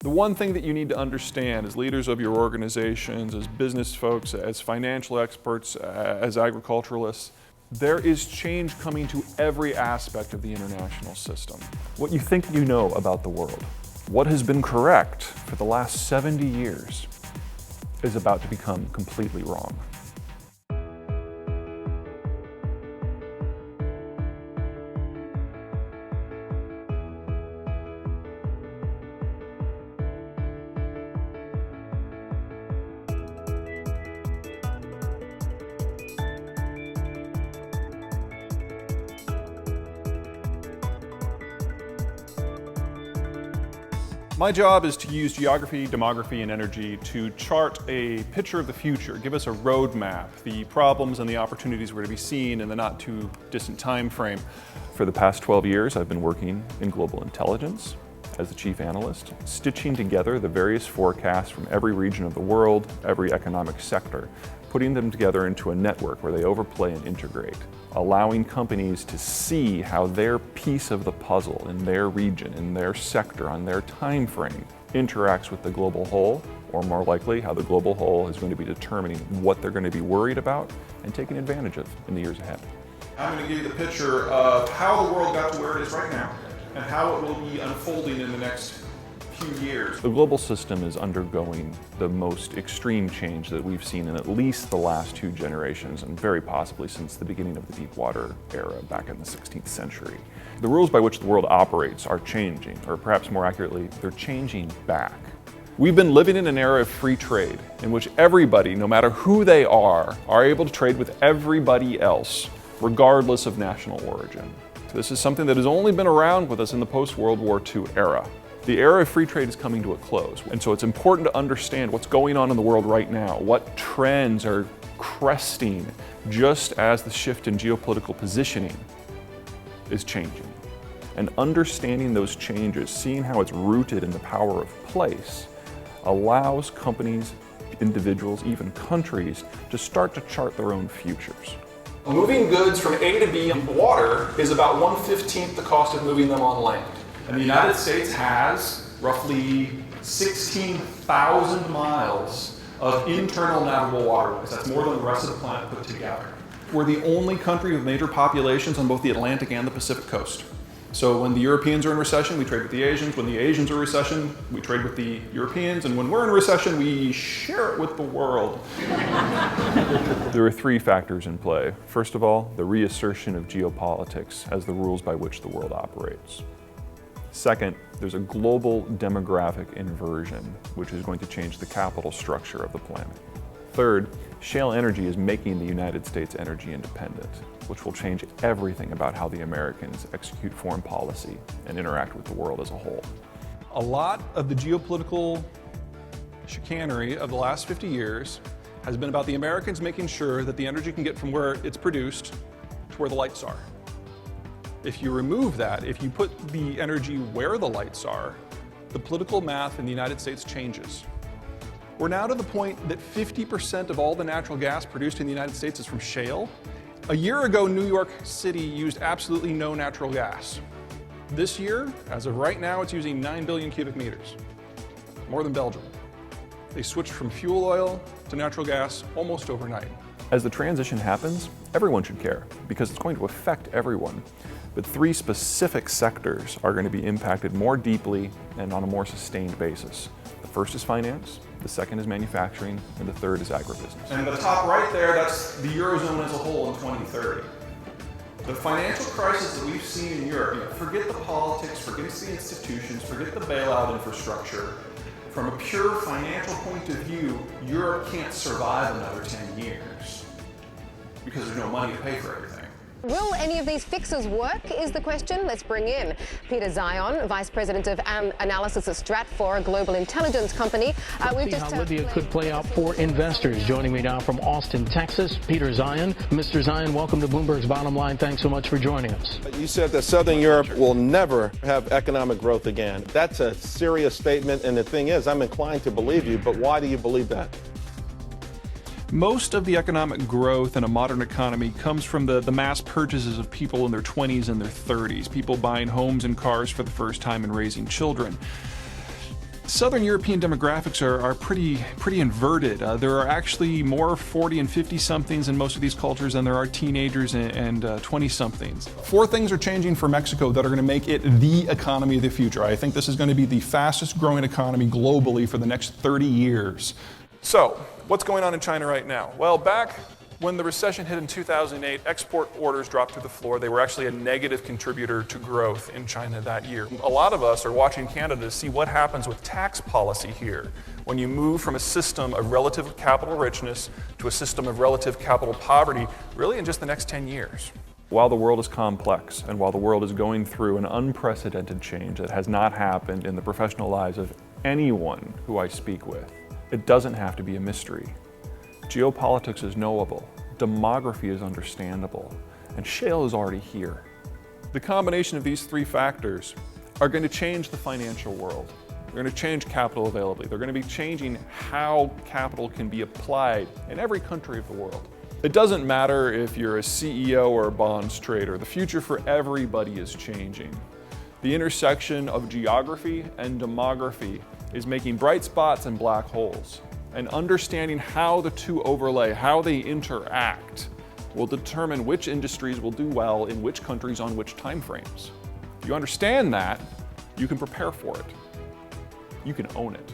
The one thing that you need to understand as leaders of your organizations, as business folks, as financial experts, as agriculturalists, there is change coming to every aspect of the international system. What you think you know about the world, what has been correct for the last 70 years, is about to become completely wrong. My job is to use geography, demography, and energy to chart a picture of the future, give us a roadmap, the problems and the opportunities we're going to be seeing in the not too distant time frame. For the past 12 years, I've been working in global intelligence as the chief analyst, stitching together the various forecasts from every region of the world, every economic sector, putting them together into a network where they overplay and integrate, allowing companies to see how their piece of the puzzle in their region, in their sector, on their time frame interacts with the global whole, or more likely, how the global whole is going to be determining what they're going to be worried about and taking advantage of in the years ahead. I'm going to give you the picture of how the world got to where it is right now and how it will be unfolding in the next few years. The global system is undergoing the most extreme change that we've seen in at least the last 2 generations, and very possibly since the beginning of the deep water era back in the 16th century. The rules by which the world operates are changing, or perhaps more accurately, they're changing back. We've been living in an era of free trade in which everybody, no matter who they are able to trade with everybody else, regardless of national origin. This is something that has only been around with us in the post-World War II era. The era of free trade is coming to a close, and so it's important to understand what's going on in the world right now, what trends are cresting just as the shift in geopolitical positioning is changing. And understanding those changes, seeing how it's rooted in the power of place, allows companies, individuals, even countries to start to chart their own futures. Moving goods from A to B on water is about 1/15 the cost of moving them on land. And the United States has roughly 16,000 miles of internal navigable waterways. That's more than the rest of the planet put together. We're the only country with major populations on both the Atlantic and the Pacific coast. So when the Europeans are in recession, we trade with the Asians. When the Asians are in recession, we trade with the Europeans. And when we're in recession, we share it with the world. There are 3 factors in play. First of all, the reassertion of geopolitics as the rules by which the world operates. Second, there's a global demographic inversion, which is going to change the capital structure of the planet. Third, shale energy is making the United States energy independent, which will change everything about how the Americans execute foreign policy and interact with the world as a whole. A lot of the geopolitical chicanery of the last 50 years has been about the Americans making sure that the energy can get from where it's produced to where the lights are. If you remove that, if you put the energy where the lights are, the political math in the United States changes. We're now to the point that 50% of all the natural gas produced in the United States is from shale. A year ago, New York City used absolutely no natural gas. This year, as of right now, it's using 9 billion cubic meters, more than Belgium. They switched from fuel oil to natural gas almost overnight. As the transition happens, everyone should care because it's going to affect everyone. But 3 specific sectors are going to be impacted more deeply and on a more sustained basis. The first is finance, the second is manufacturing, and the third is agribusiness. And the top right there, that's the Eurozone as a whole in 2030. The financial crisis that we've seen in Europe, forget the politics, forget the institutions, forget the bailout infrastructure. From a pure financial point of view, Europe can't survive another 10 years because there's no money to pay for everything. Will any of these fixes work, is the question. Let's bring in Peter Zeihan, Vice President of Analysis at Stratfor, a global intelligence company. We've just how Libya could play out for investors. Joining me now from Austin, Texas, Peter Zeihan. Mr. Zeihan, welcome to Bloomberg's Bottom Line. Thanks so much for joining us. You said that Southern Europe will never have economic growth again. That's a serious statement, and the thing is, I'm inclined to believe you, but why do you believe that? Most of the economic growth in a modern economy comes from the mass purchases of people in their 20s and their 30s, people buying homes and cars for the first time and raising children. Southern European demographics are pretty inverted. There are actually more 40 and 50-somethings in most of these cultures than there are teenagers and 20-somethings. 4 things are changing for Mexico that are going to make it the economy of the future. I think this is going to be the fastest growing economy globally for the next 30 years. So, what's going on in China right now? Well, back when the recession hit in 2008, export orders dropped through the floor. They were actually a negative contributor to growth in China that year. A lot of us are watching Canada to see what happens with tax policy here when you move from a system of relative capital richness to a system of relative capital poverty, really in just the next 10 years. While the world is complex and while the world is going through an unprecedented change that has not happened in the professional lives of anyone who I speak with, it doesn't have to be a mystery. Geopolitics is knowable, demography is understandable, and shale is already here. The combination of these 3 factors are going to change the financial world. They're going to change capital availability. They're going to be changing how capital can be applied in every country of the world. It doesn't matter if you're a CEO or a bonds trader, the future for everybody is changing. The intersection of geography and demography is making bright spots and black holes. And understanding how the 2 overlay, how they interact, will determine which industries will do well in which countries on which time frames. If you understand that, you can prepare for it. You can own it.